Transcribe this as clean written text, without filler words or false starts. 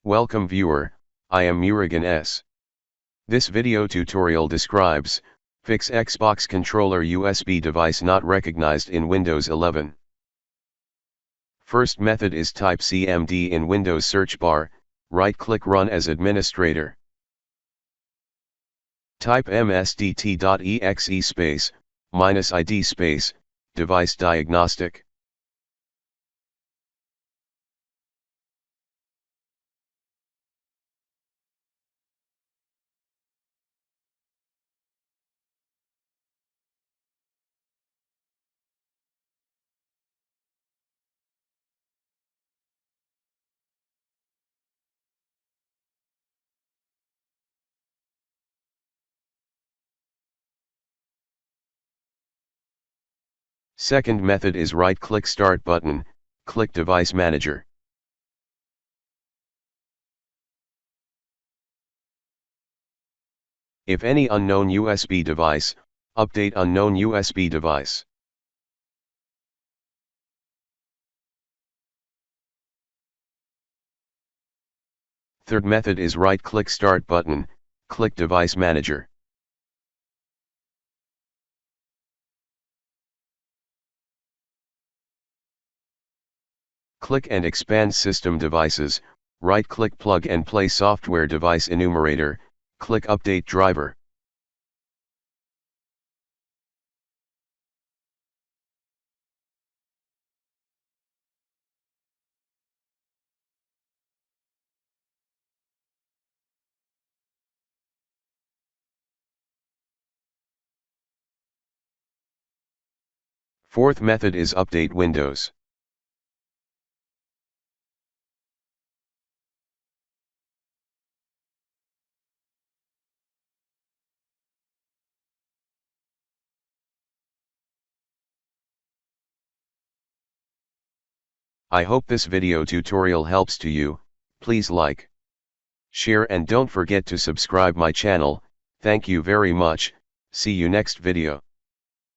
Welcome viewer, I am Murugan S. This video tutorial describes, fix Xbox controller USB device not recognized in Windows 11. First method is type CMD in Windows search bar, right-click Run as administrator. Type msdt.exe space, -id space, device diagnostic. Second method is right-click Start button, click Device Manager. If any unknown USB device, update unknown USB device. Third method is right-click Start button, click Device Manager. Click and expand System Devices, right-click Plug and Play Software Device Enumerator, click Update Driver. Fourth method is Update Windows. I hope this video tutorial helps to you. Please like, share and don't forget to subscribe my channel. Thank you very much. See you next video.